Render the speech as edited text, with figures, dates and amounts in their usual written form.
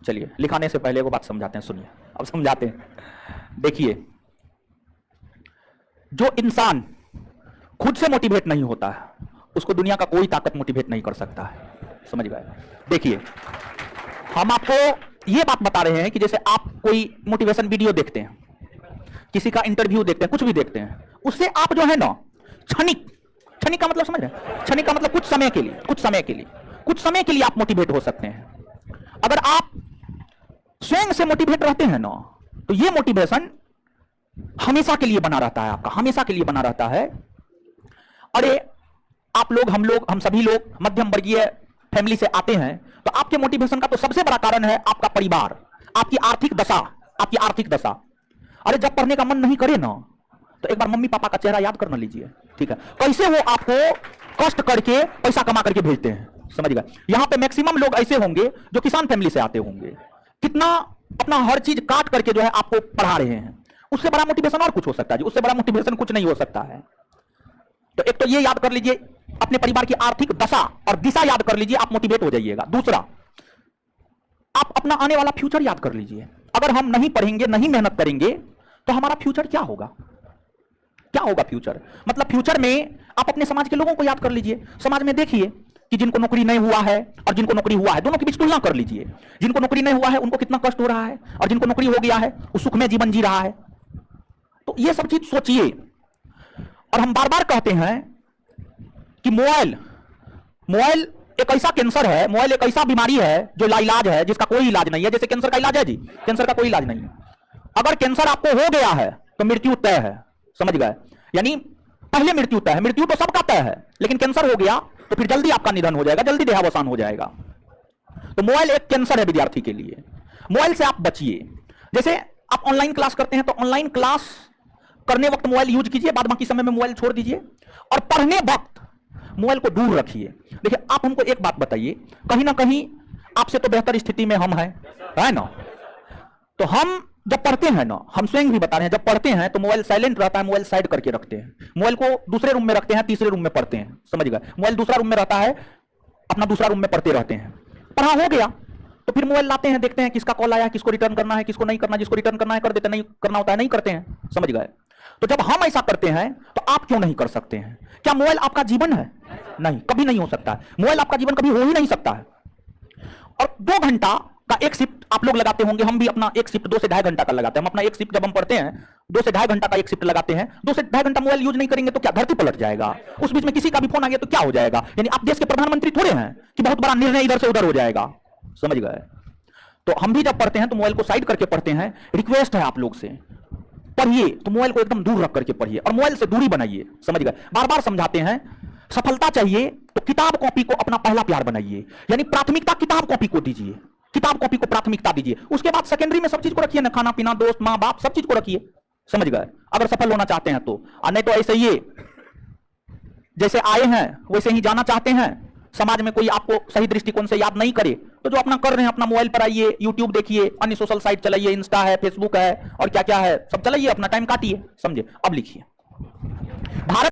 चलिए लिखाने से पहले वो बात समझाते हैं, सुनिए। अब समझाते हैं। देखिए, जो इंसान खुद से मोटिवेट नहीं होता है उसको दुनिया का कोई ताकत मोटिवेट नहीं कर सकता है, समझ गए? देखिए, हम आपको यह बात बता रहे हैं कि जैसे आप कोई मोटिवेशन वीडियो देखते हैं, किसी का इंटरव्यू देखते हैं, कुछ भी देखते हैं, उससे आप जो है ना क्षणिक, क्षणिक का मतलब समझ रहे हैं? क्षणिक का मतलब कुछ समय के लिए, कुछ समय के लिए, कुछ समय के लिए आप मोटिवेट हो सकते हैं। अगर आप स्वयं से मोटिवेट रहते हैं ना तो यह मोटिवेशन हमेशा के लिए बना रहता है, आपका हमेशा के लिए बना रहता है। अरे आप लोग, हम सभी लोग मध्यम वर्गीय फैमिली से आते हैं, तो आपके मोटिवेशन का तो सबसे बड़ा कारण है आपका परिवार, आपकी आर्थिक दशा, आपकी आर्थिक दशा। अरे जब पढ़ने का मन नहीं करे ना तो एक बार मम्मी पापा का चेहरा याद करना लीजिए, ठीक है? कैसे वो आपको कष्ट करके पैसा कमा करके भेजते हैं, समझ गए? यहां पे मैक्सिमम लोग ऐसे होंगे जो किसान फैमिली से आते होंगे, कितना अपना हर चीज काट करके जो है आपको पढ़ा रहे हैं। उससे बड़ा मोटिवेशन और कुछ हो सकता है जी? उससे बड़ा मोटिवेशन कुछ नहीं हो सकता है। तो एक तो ये याद कर लीजिए, अपने परिवार की आर्थिक दशा और दिशा याद कर लीजिए, आप मोटिवेट हो जाइएगा। दूसरा, आप अपना आने वाला फ्यूचर याद कर लीजिए। अगर हम नहीं पढ़ेंगे, नहीं मेहनत करेंगे तो हमारा फ्यूचर क्या होगा? क्या होगा फ्यूचर? मतलब फ्यूचर में आप अपने समाज के लोगों को याद कर लीजिए। समाज में देखिए कि जिनको नौकरी नहीं हुआ है और जिनको नौकरी हुआ है, दोनों के बीच तुलना कर लीजिए। जिनको नौकरी नहीं हुआ है उनको कितना कष्ट हो रहा है, और जिनको नौकरी हो गया है वो सुख में जीवन जी रहा है। तो ये सब चीज सोचिए। और हम बार बार कहते हैं कि मोबाइल एक ऐसा कैंसर है, मोबाइल एक ऐसा बीमारी है जो लाइलाज है, जिसका कोई इलाज नहीं है। जैसे कैंसर का इलाज है जी, कैंसर का कोई इलाज नहीं है। अगर कैंसर आपको हो गया है तो मृत्यु तय है, समझ गए? यानी पहले मृत्यु तय है। मृत्यु तो सबका तय है, लेकिन कैंसर हो गया तो फिर जल्दी आपका निधन हो जाएगा, जल्दी देहावसान हो जाएगा। तो मोबाइल एक कैंसर है विद्यार्थी के लिए। मोबाइल से आप बचिए। जैसे आप ऑनलाइन क्लास करते हैं तो ऑनलाइन क्लास करने वक्त मोबाइल यूज कीजिए, बाद बाकी समय में मोबाइल छोड़ दीजिए। और पढ़ने वक्त मोबाइल को दूर रखिए। देखिए, आप हमको एक बात बताइए, कहीं ना कहीं आपसे तो बेहतर स्थिति में हम हैं, है ना? तो हम जब पढ़ते हैं ना, हम स्वयं भी बता रहे हैं, जब पढ़ते हैं तो मोबाइल साइलेंट रहता है, मोबाइल साइड करके रखते हैं, मोबाइल को दूसरे रूम में रखते हैं, तीसरे रूम में पढ़ते हैं, समझ गए? मोबाइल दूसरा रूम में रहता है, अपना दूसरा रूम में पढ़ते रहते हैं। पढ़ा हो गया तो फिर मोबाइल लाते हैं, देखते हैं किसका कॉल आया, किसको रिटर्न करना है, किसको नहीं करना। जिसको रिटर्न करना है कर देते, नहीं करना होता है नहीं करते हैं, समझ गए? तो जब हम ऐसा करते हैं तो आप क्यों नहीं कर सकते हैं? क्या मोबाइल आपका जीवन है? नहीं, कभी नहीं हो सकता है। मोबाइल आपका जीवन कभी हो ही नहीं सकता है। और 2 घंटा का एक शिफ्ट आप लोग लगाते होंगे, हम भी अपना एक शिफ्ट 2 से ढाई घंटा का लगाते हैं। हम अपना एक शिफ्ट जब हम पढ़ते हैं 2 से ढाई घंटा का एक शिफ्ट लगाते हैं। 2 से ढाई घंटा मोबाइल यूज नहीं करेंगे तो क्या धरती पलट जाएगा? उस बीच में किसी का भी फोन आ गया तो क्या हो जाएगा? यानी आप देश के प्रधानमंत्री थोड़े हैं कि बहुत बड़ा निर्णय इधर से उधर हो जाएगा, समझ गए? तो हम भी जब पढ़ते हैं तो मोबाइल को साइड करके पढ़ते हैं। रिक्वेस्ट है आप लोग से, पढ़िए तो मोबाइल को एकदम दूर रख करके पढ़िए और मोबाइल से दूरी बनाइए, समझ गए? बार बार समझाते हैं, सफलता चाहिए तो किताब कॉपी को अपना पहला प्यार बनाइए। यानी प्राथमिकता किताब कॉपी को दीजिए, किताब कॉपी को प्राथमिकता दीजिए। उसके बाद सेकेंडरी में सब चीज को रखिए ना, खाना पीना, दोस्त, माँ बाप, सब चीज को रखिए, समझ गए? अगर सफल होना चाहते हैं तो। और नहीं तो ऐसे ही जैसे आए हैं वैसे ही जाना चाहते हैं, समाज में कोई आपको सही दृष्टिकोण से याद नहीं करे तो जो अपना कर रहे हैं, अपना मोबाइल पर आइए, यूट्यूब देखिए, अन्य सोशल साइट चलाइए, इंस्टा है, फेसबुक है और क्या क्या है सब चलाइए, अपना टाइम काटिए, समझे? अब लिखिए, भारत